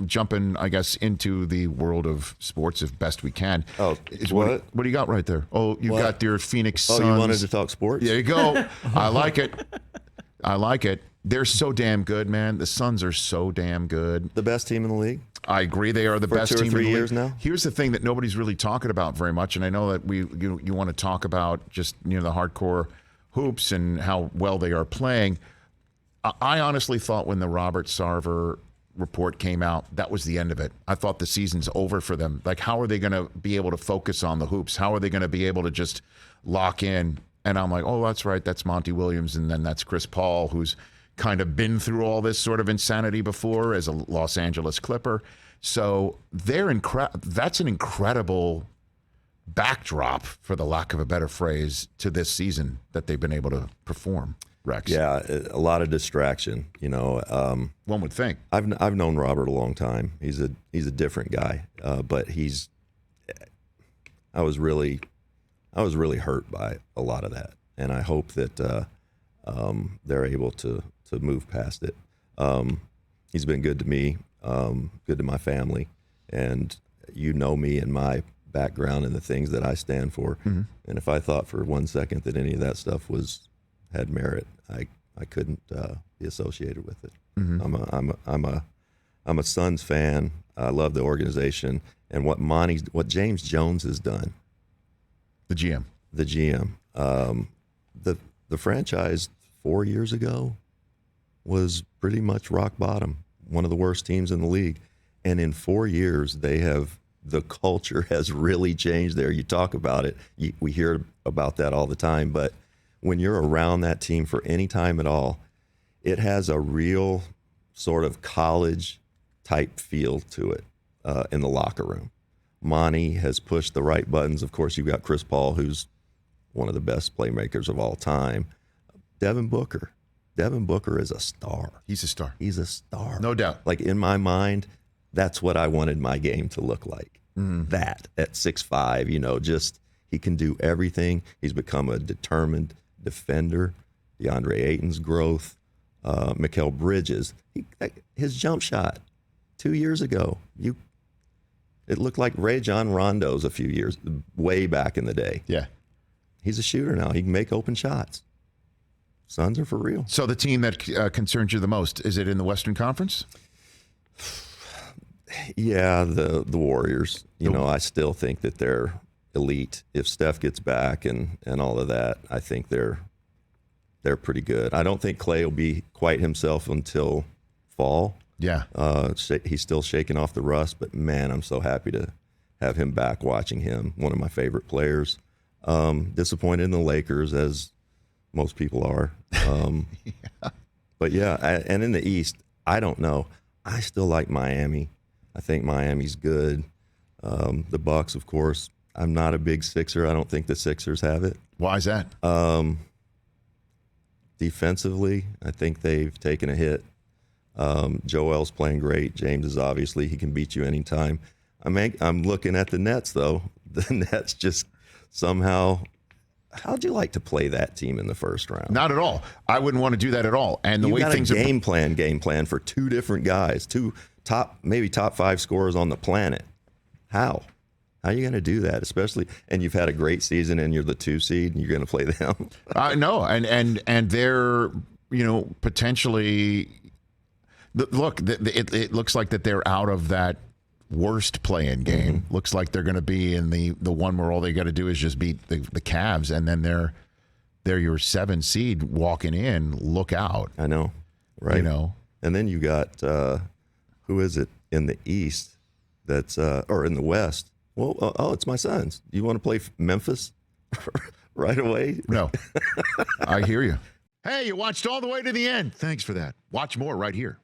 jumping, I guess, into the world of sports as best we can. Oh, what do you got right there? Oh, you got your Phoenix Suns. Oh, you wanted to talk sports? There you go. I like it. I like it. They're so damn good, man. The Suns are so damn good. The best team in the league? I agree. They are the best team in the league. 2 or 3 years now? Here's the thing that nobody's really talking about very much, and I know that you want to talk about just the hardcore hoops and how well they are playing. I honestly thought when the Robert Sarver report came out, that was the end of it. I thought the season's over for them. Like, how are they going to be able to focus on the hoops? How are they going to be able to just lock in? And I'm like, oh, that's right. That's Monty Williams. And then that's Chris Paul, who's kind of been through all this sort of insanity before as a Los Angeles Clipper. So that's an incredible backdrop, for the lack of a better phrase, to this season that they've been able to perform. Rex. Yeah, a lot of distraction. One would think. I've known Robert a long time. He's a different guy, but I was really hurt by a lot of that, and I hope that they're able to move past it. He's been good to me, good to my family, and me and my background and the things that I stand for. Mm-hmm. And if I thought for 1 second that any of that stuff had merit, I couldn't be associated with it. Mm-hmm. I'm a Suns fan. I love the organization and what James Jones has done. The GM. The franchise 4 years ago was pretty much rock bottom, one of the worst teams in the league, and in 4 years the culture has really changed there. You talk about it. We hear about that all the time, but when you're around that team for any time at all, it has a real sort of college type feel to it in the locker room. Monty has pushed the right buttons. Of course, you've got Chris Paul, who's one of the best playmakers of all time. Devin Booker is a star. He's a star. No doubt. Like, in my mind, that's what I wanted my game to look like. Mm. That at 6'5", just he can do everything. He's become a determined defender. DeAndre Ayton's growth, Mikal Bridges, his jump shot 2 years ago, it looked like Rajon Rondo's a few years, way back in the day. Yeah. He's a shooter now. He can make open shots. Suns are for real. So the team that concerns you the most, is it in the Western Conference? Yeah, the Warriors. I still think that they're elite. If Steph gets back and all of that, I think they're pretty good. I don't think Klay will be quite himself until fall. Yeah. He's still shaking off the rust, but man, I'm so happy to have him back, watching him, one of my favorite players. Disappointed in the Lakers, as most people are. Yeah. But yeah, and in the East, I don't know. I still like Miami. I think Miami's good. The Bucks, of course. I'm not a big Sixer. I don't think the Sixers have it. Why is that? Defensively, I think they've taken a hit. Joel's playing great. James is obviously, he can beat you anytime. I'm looking at the Nets, though. The Nets just somehow, how'd you like to play that team in the first round? Not at all. I wouldn't want to do that at all. And the you way got things a game plan for two different guys, maybe top five scorers on the planet. How are you going to do that? Especially, and you've had a great season, and you're the 2 seed, and you're going to play them. No, and they're potentially. Look, it looks like that they're out of that worst play-in game. Mm-hmm. Looks like they're going to be in the one where all they got to do is just beat the Cavs, and then they're your 7 seed walking in. Look out! I know, right? And then you got who is it in the East? That's or in the West? Well, it's my Suns. You want to play Memphis right away? No, I hear you. Hey, you watched all the way to the end. Thanks for that. Watch more right here.